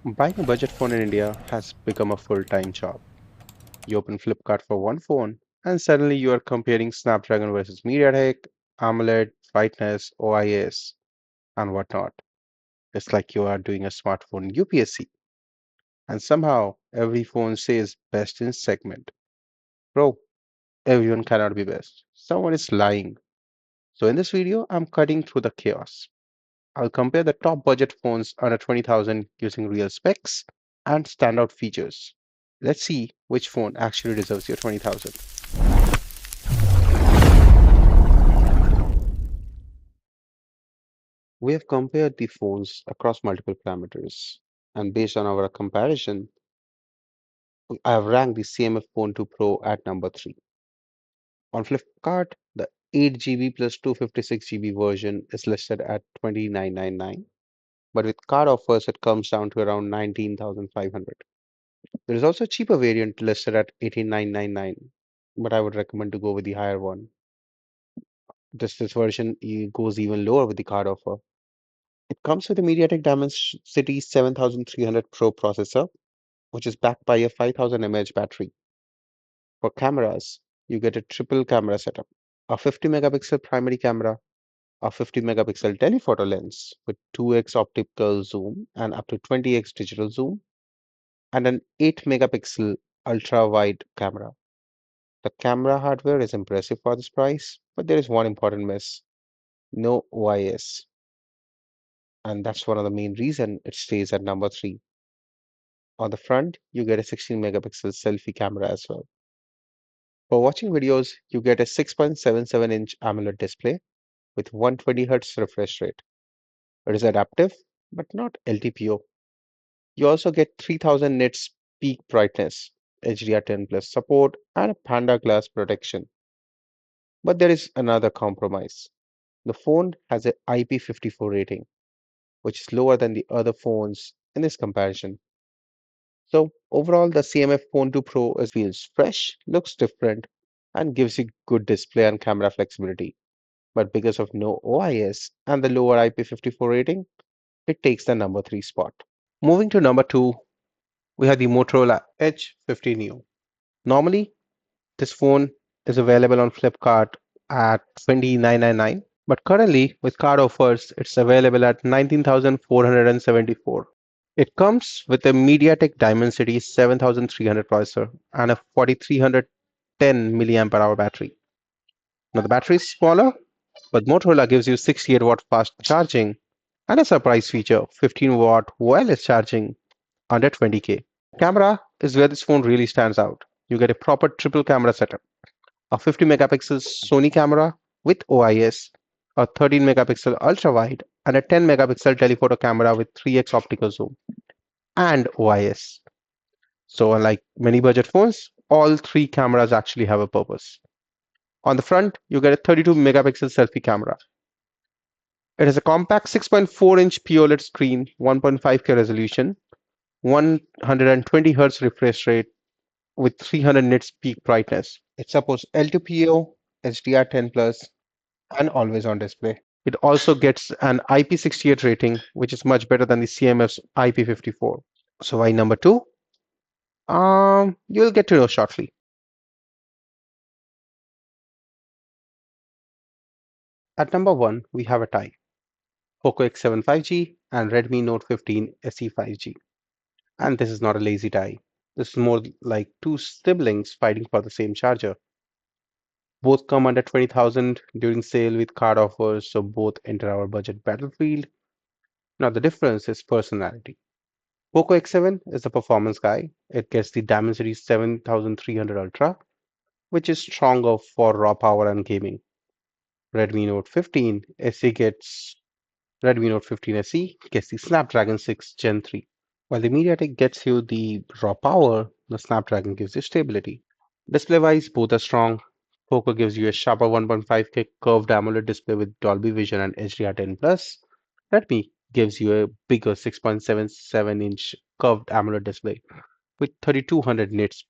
Buying a budget phone in India has become a full-time job. You open Flipkart for one phone, and suddenly you are comparing Snapdragon versus MediaTek, AMOLED, brightness, OIS, and whatnot. It's like you are doing a smartphone UPSC, and somehow every phone says best in segment. Bro, everyone cannot be best. Someone is lying. So in this video, I'm cutting through the chaos. I'll compare the top budget phones under 20,000 using real specs and standout features. Let's see which phone actually deserves your 20,000. We have compared the phones across multiple parameters, and based on our comparison, I have ranked the CMF Phone 2 Pro at number 3. On Flipkart, the 8 GB plus 256 GB version is listed at 2999, but with card offers, it comes down to around 19,500. There is also a cheaper variant listed at 18,999, but I would recommend to go with the higher one. This version goes even lower with the card offer. It comes with a MediaTek Dimensity 7300 Pro processor, which is backed by a 5000 mAh battery. For cameras, you get a triple camera setup, a 50 megapixel primary camera, a 50 megapixel telephoto lens with 2x optical zoom and up to 20x digital zoom, and an 8 megapixel ultra wide camera. The camera hardware is impressive for this price, but there is one important miss: no OIS, and that's one of the main reason it stays at number 3. On the front, you get a 16 megapixel selfie camera as well. For watching videos, you get a 6.77-inch AMOLED display with 120 Hz refresh rate. It is adaptive, but not LTPO. You also get 3000 nits peak brightness, HDR10 plus support, and a Panda glass protection. But there is another compromise. The phone has an IP54 rating, which is lower than the other phones in this comparison. So overall, the CMF Phone 2 Pro is feels fresh, looks different, and gives you good display and camera flexibility. But because of no OIS and the lower IP54 rating, it takes the number 3 spot. Moving to number 2, we have the Motorola Edge 50 Neo. Normally, this phone is available on Flipkart at 2999, but currently with card offers, it's available at 19,474. It comes with a MediaTek Dimensity 7300 processor and a 4310 milliampere hour battery. Now the battery is smaller, but Motorola gives you 68-watt fast charging and a surprise feature: 15-watt wireless charging under 20K. Camera is where this phone really stands out. You get a proper triple camera setup: a 50 megapixel Sony camera with OIS, a 13 megapixel ultra wide, and a 10 megapixel telephoto camera with 3x optical zoom and OIS. So, unlike many budget phones, all three cameras actually have a purpose. On the front, you get a 32 megapixel selfie camera. It has a compact 6.4-inch POLED screen, 1.5K resolution, 120 Hz refresh rate with 300 nits peak brightness. It supports L2PO, HDR10 plus, and always on display. It also gets an IP68 rating, which is much better than the CMF's IP54. So why number 2? You'll get to know shortly. At number 1, we have a tie: Poco X7 5G and Redmi Note 15 SE 5G. And this is not a lazy tie. This is more like two siblings fighting for the same charger. Both come under 20,000 during sale with card offers, so both enter our budget battlefield. Now the difference is personality. Poco X7 is the performance guy. It gets the Dimensity 7300 Ultra, which is stronger for raw power and gaming. Redmi Note 15 SE gets Redmi Note 15 SE gets the Snapdragon 6 Gen 3. While the MediaTek gets you the raw power, the Snapdragon gives you stability. Display-wise, both are strong. Poco gives you a sharper 1.5K curved AMOLED display with Dolby Vision and HDR10 plus. Redmi gives you a bigger 6.77-inch curved AMOLED display with 3200 nits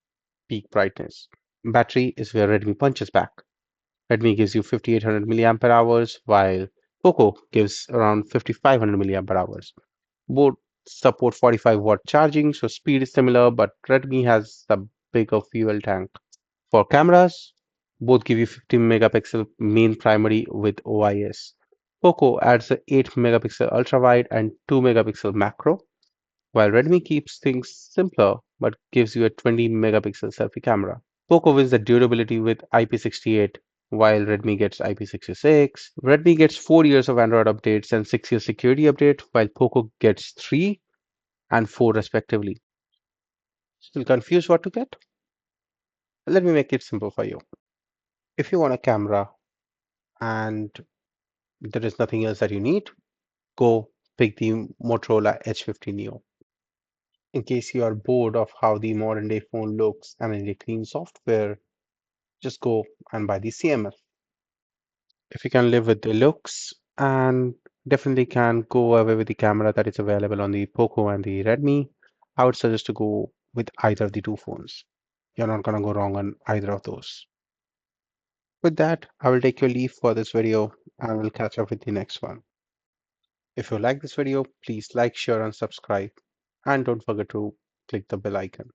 peak brightness. Battery is where Redmi punches back. Redmi gives you 5800 milliampere hours, while Poco gives around 5500 milliampere hours. Both support 45-watt charging, so speed is similar, but Redmi has the bigger fuel tank. For cameras, both give you 15 megapixel main primary with OIS. Poco adds a 8 megapixel ultra wide and 2 megapixel macro, while Redmi keeps things simpler but gives you a 20 megapixel selfie camera. Poco wins the durability with IP68, while Redmi gets IP66. Redmi gets 4 years of Android updates and 6 years security update, while Poco gets 3 and 4 respectively. Still confused what to get? Let me make it simple for you. If you want a camera and there is nothing else that you need, go pick the Motorola H50 Neo. In case you are bored of how the modern day phone looks and any clean software, just go and buy the CMF. If you can live with the looks and definitely can go away with the camera that is available on the Poco and the Redmi, I would suggest to go with either of the two phones. You're not gonna go wrong on either of those. With that, I will take your leave for this video and we'll catch up with the next one. If you like this video, please like, share, and subscribe. And don't forget to click the bell icon.